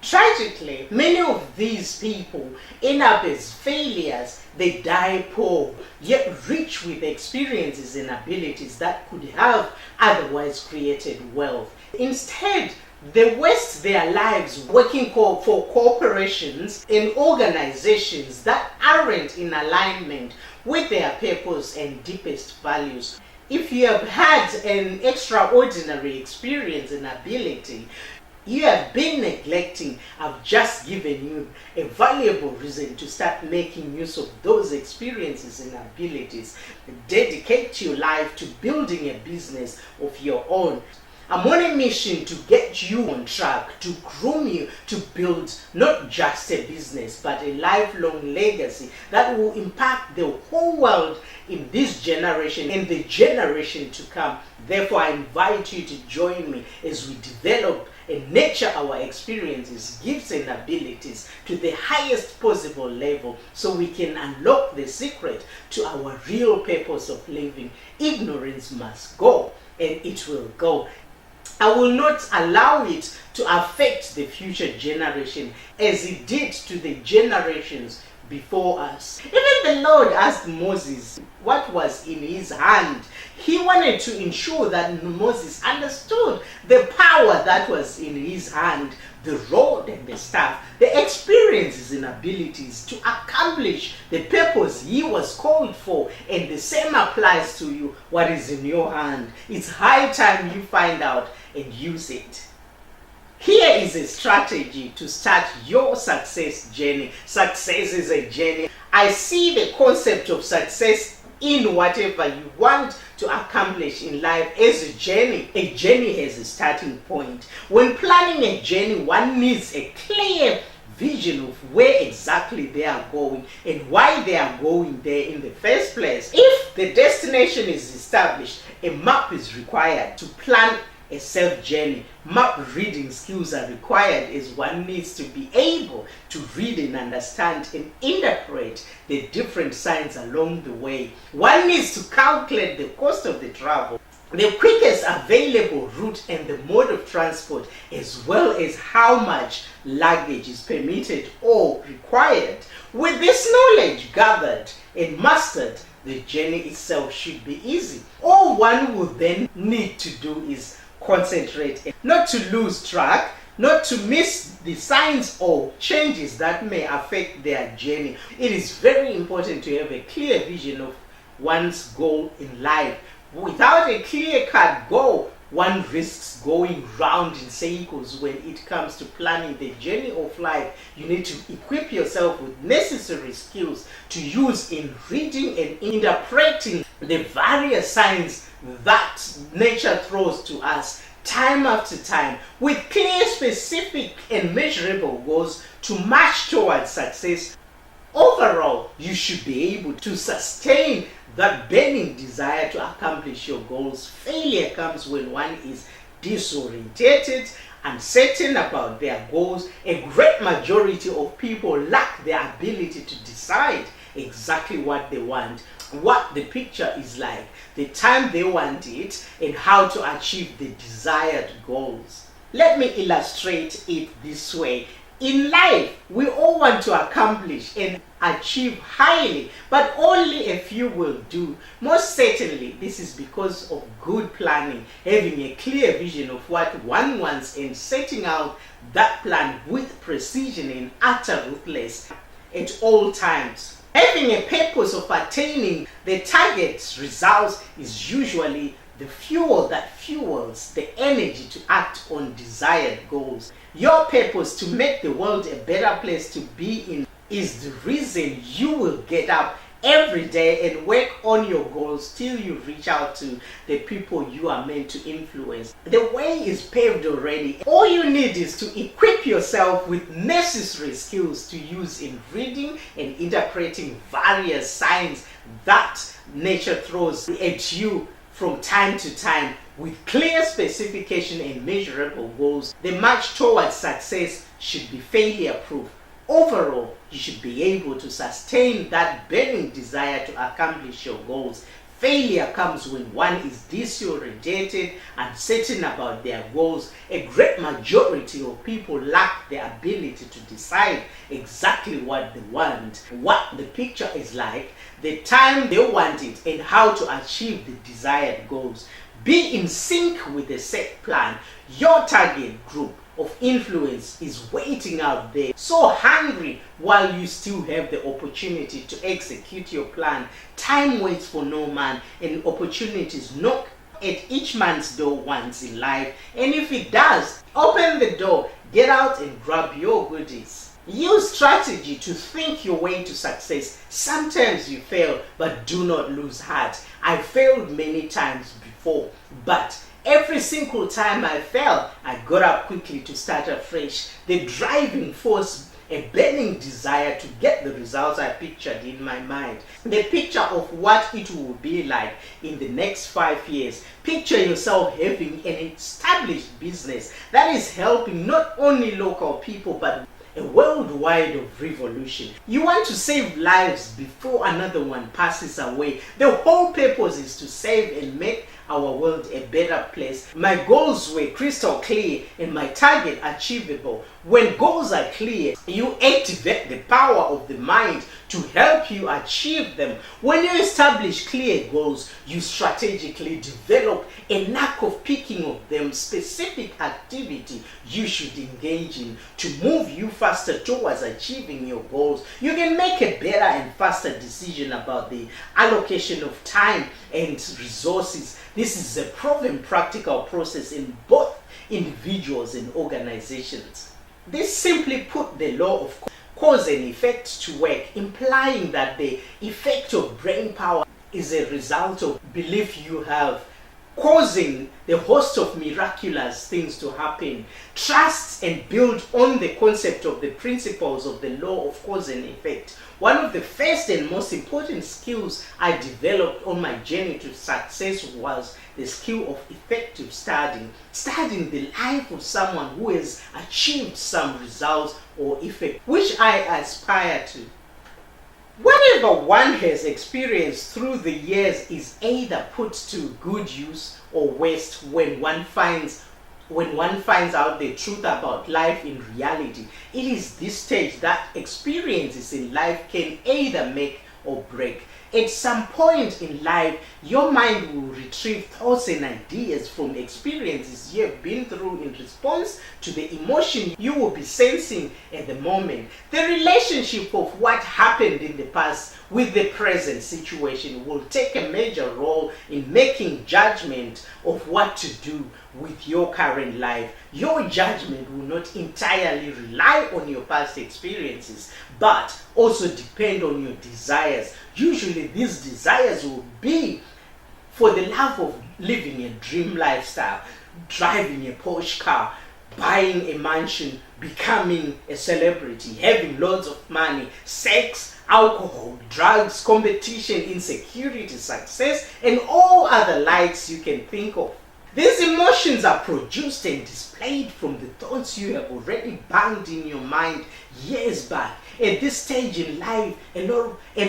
Tragically, many of these people end up as failures. They die poor, yet rich with experiences and abilities that could have otherwise created wealth. Instead, they waste their lives working for corporations and organizations that aren't in alignment with their purpose and deepest values. If you have had an extraordinary experience and ability, you have been neglecting, I've just given you a valuable reason to start making use of those experiences and abilities. Dedicate your life to building a business of your own. I'm on a mission to get you on track, to groom you to build not just a business, but a lifelong legacy that will impact the whole world in this generation and the generation to come. Therefore, I invite you to join me as we develop and nurture our experiences, gifts, and abilities to the highest possible level so we can unlock the secret to our real purpose of living. Ignorance must go, and it will go. I will not allow it to affect the future generation as it did to the generations before us. Even the Lord asked Moses what was in his hand. He wanted to ensure that Moses understood the power that was in his hand, the rod and the staff, the experiences and abilities to accomplish the purpose he was called for. And the same applies to you, what is in your hand. It's high time you find out and use it. Here is a strategy to start your success journey. Success is a journey. I see the concept of success in whatever you want to accomplish in life as a journey. A journey has a starting point. When planning a journey, one needs a clear vision of where exactly they are going and why they are going there in the first place. If the destination is established, a map is required to plan a self journey. Map reading skills are required as one needs to be able to read and understand and interpret the different signs along the way. One needs to calculate the cost of the travel, the quickest available route and the mode of transport, as well as how much luggage is permitted or required. With this knowledge gathered and mastered, the journey itself should be easy. All one will then need to do is concentrate, not to lose track, not to miss the signs or changes that may affect their journey. It is very important to have a clear vision of one's goal in life. Without a clear-cut goal, one risks going round in circles when it comes to planning the journey of life. You need to equip yourself with necessary skills to use in reading and interpreting the various signs that nature throws to us time after time, with clear, specific, and measurable goals to march towards success. Overall, you should be able to sustain that burning desire to accomplish your goals. Failure comes when one is disorientated, uncertain about their goals. A great majority of people lack the ability to decide exactly what they want, what the picture is like, the time they want it, and how to achieve the desired goals. Let me illustrate it this way. In life, we all want to accomplish and achieve highly, but only a few will do. Most certainly, this is because of good planning, having a clear vision of what one wants and setting out that plan with precision and utter ruthlessness at all times. Having a purpose of attaining the target's results is usually the fuel that fuels the energy to act on desired goals. Your purpose to make the world a better place to be in is the reason you will get up every day and work on your goals till you reach out to the people you are meant to influence. The way is paved already. All you need is to equip yourself with necessary skills to use in reading and interpreting various signs that nature throws at you from time to time. With clear specification and measurable goals, the march towards success should be failure-proof. Overall, you should be able to sustain that burning desire to accomplish your goals. Failure comes when one is disorientated, uncertain about their goals. A great majority of people lack the ability to decide exactly what they want, what the picture is like, the time they want it, and how to achieve the desired goals. Be in sync with the set plan. Your target group of influence is waiting out there, so hungry while you still have the opportunity to execute your plan. Time waits for no man, and opportunities knock at each man's door once in life, and if it does, open the door, get out and grab your goodies. Use strategy to think your way to success. Sometimes you fail, but do not lose heart. I failed many times before, but every single time I fell, I got up quickly to start afresh. The driving force, a burning desire to get the results I pictured in my mind. The picture of what it will be like in the next 5 years. Picture yourself having an established business that is helping not only local people but a worldwide of revolution. You want to save lives before another one passes away. The whole purpose is to save and make our world a better place. My goals were crystal clear and my target achievable. When goals are clear, you activate the power of the mind to help you achieve them. When you establish clear goals, you strategically develop a knack of picking of them specific activity you should engage in to move you faster towards achieving your goals. You can make a better and faster decision about the allocation of time and resources. This is a proven practical process in both individuals and organizations. This simply put the law of cause and effect to work, implying that the effect of brain power is a result of belief you have, causing the host of miraculous things to happen. Trust and build on the concept of the principles of the law of cause and effect. One of the first and most important skills I developed on my journey to success was the skill of effective studying. Studying the life of someone who has achieved some results or effect, which I aspire to. Whatever one has experienced through the years is either put to good use or waste when one finds out the truth about life in reality. It is this stage that experiences in life can either make or break. At some point in life, your mind will retrieve thoughts and ideas from experiences you have been through in response to the emotion you will be sensing at the moment. The relationship of what happened in the past with the present situation will take a major role in making judgment of what to do with your current life. Your judgment will not entirely rely on your past experiences, but also depend on your desires. Usually these desires will be for the love of living a dream lifestyle, driving a Porsche car, buying a mansion, becoming a celebrity, having loads of money, sex, alcohol, drugs, competition, insecurity, success, and all other lights you can think of. These emotions are produced and displayed from the thoughts you have already banged in your mind years back. At this stage in life, a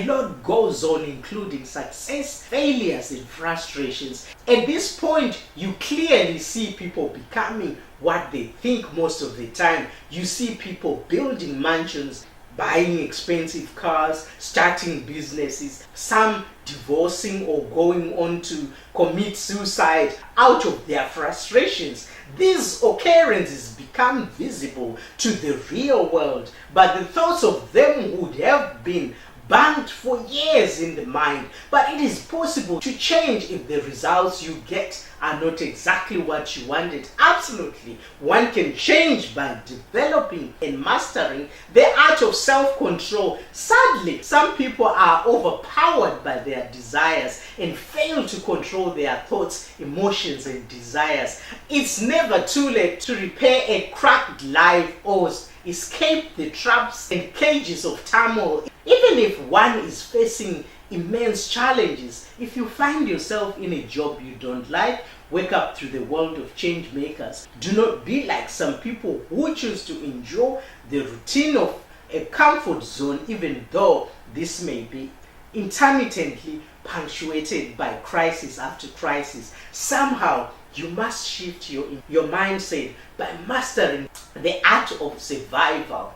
lot goes on, including success, failures, and frustrations. At this point, you clearly see people becoming what they think most of the time. You see people building mansions, buying expensive cars, starting businesses, some divorcing or going on to commit suicide out of their frustrations. These occurrences become visible to the real world, but the thoughts of them would have been banked for years in the mind. But it is possible to change if the results you get are not exactly what you wanted. Absolutely. One can change by developing and mastering the art of self-control. Sadly, some people are overpowered by their desires and fail to control their thoughts, emotions, and desires. It's never too late to repair a cracked life or escape the traps and cages of turmoil. Even if one is facing immense challenges, if you find yourself in a job you don't like, wake up to the world of change makers. Do not be like some people who choose to enjoy the routine of a comfort zone, even though this may be intermittently punctuated by crisis after crisis. Somehow, you must shift your mindset by mastering the art of survival.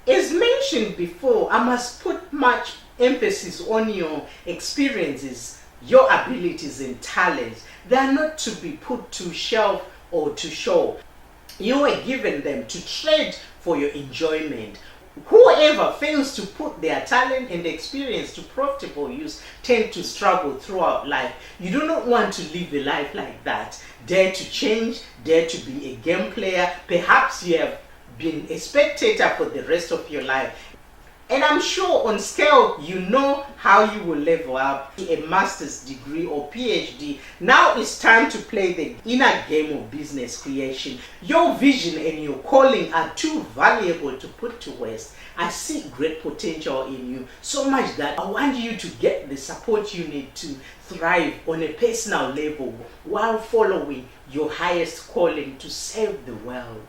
As mentioned before, I must put much emphasis on your experiences, your abilities and talents. They are not to be put to shelf or to show. You were given them to trade for your enjoyment. Whoever fails to put their talent and experience to profitable use tend to struggle throughout life. You do not want to live a life like that. Dare to change, dare to be a game player. Perhaps you have been a spectator for the rest of your life. And I'm sure on scale, you know how you will level up to a master's degree or PhD. Now it's time to play the inner game of business creation. Your vision and your calling are too valuable to put to waste. I see great potential in you, so much that I want you to get the support you need to thrive on a personal level while following your highest calling to save the world.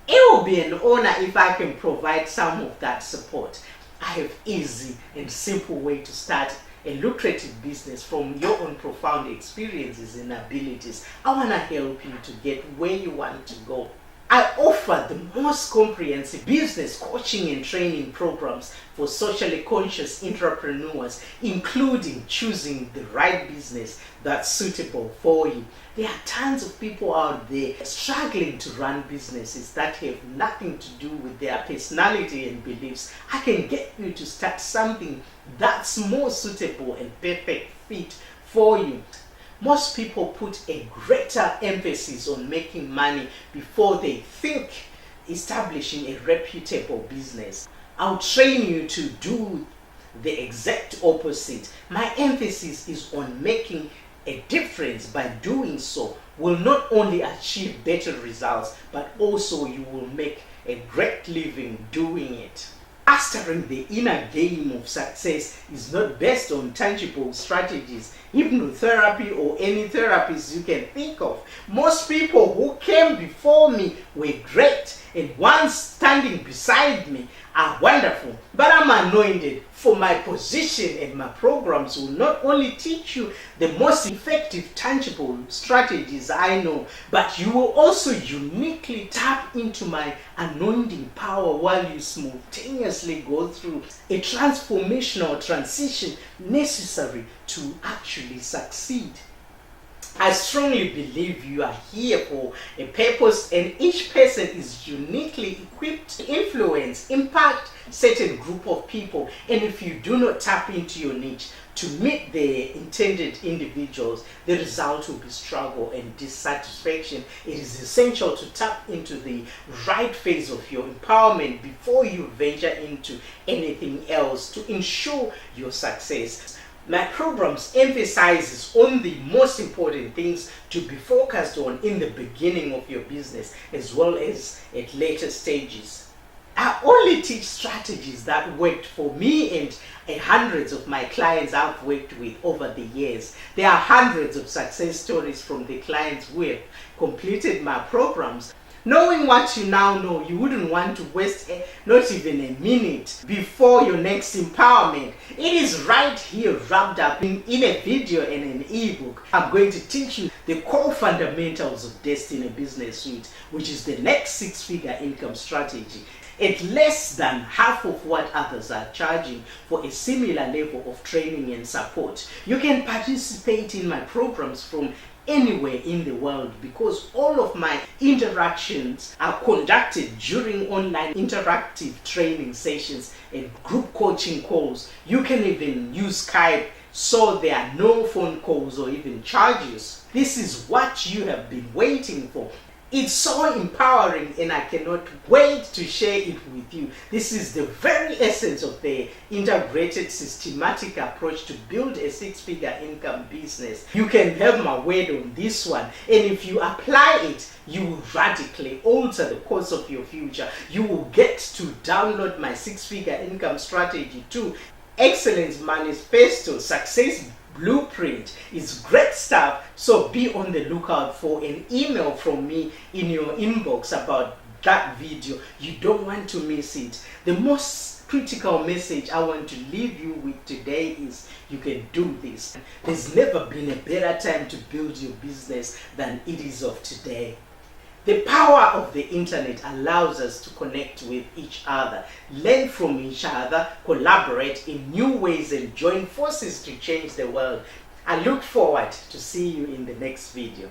It will be an honor if I can provide some of that support. I have easy and simple way to start a lucrative business from your own profound experiences and abilities. I want to help you to get where you want to go. I offer the most comprehensive business coaching and training programs for socially conscious entrepreneurs, including choosing the right business that's suitable for you. There are tons of people out there struggling to run businesses that have nothing to do with their personality and beliefs. I can get you to start something that's more suitable and perfect fit for you. Most people put a greater emphasis on making money before they think establishing a reputable business. I'll train you to do the exact opposite. My emphasis is on making a difference. By doing so, will not only achieve better results, but also you will make a great living doing it. Mastering the inner game of success is not based on tangible strategies, hypnotherapy, or any therapies you can think of. Most people who came before me were great, and ones standing beside me are wonderful, but I'm anointed for my position, and my programs will not only teach you the most effective tangible strategies I know, but you will also uniquely tap into my anointing power while you simultaneously go through a transformational transition necessary to actually succeed. I strongly believe you are here for a purpose, and each person is uniquely equipped to influence, impact certain group of people. And if you do not tap into your niche to meet the intended individuals, the result will be struggle and dissatisfaction. It is essential to tap into the right phase of your empowerment before you venture into anything else to ensure your success. My programs emphasizes on the most important things to be focused on in the beginning of your business as well as at later stages. I only teach strategies that worked for me and hundreds of my clients I've worked with over the years. There are hundreds of success stories from the clients who have completed my programs. Knowing what you now know, you wouldn't want to waste not even a minute before your next empowerment. It is right here wrapped up in a video and an ebook. I'm going to teach you the core fundamentals of Destiny Business Suite, which is the next six-figure income strategy at less than half of what others are charging for a similar level of training and support. You can participate in my programs from anywhere in the world because all of my interactions are conducted during online interactive training sessions and group coaching calls. You can even use Skype, so there are no phone calls or even charges. This is what you have been waiting for. It's so empowering, and I cannot wait to share it with you. This is the very essence of the integrated, systematic approach to build a six-figure income business. You can have my word on this one, and if you apply it, you will radically alter the course of your future. You will get to download my six-figure income strategy too. Excellency Manifesto Success Blueprint is great stuff, so be on the lookout for an email from me in your inbox about that video. You don't want to miss it. The most critical message I want to leave you with today is you can do this. There's never been a better time to build your business than it is of today. The power of the internet allows us to connect with each other, learn from each other, collaborate in new ways, and join forces to change the world. I look forward to see you in the next video.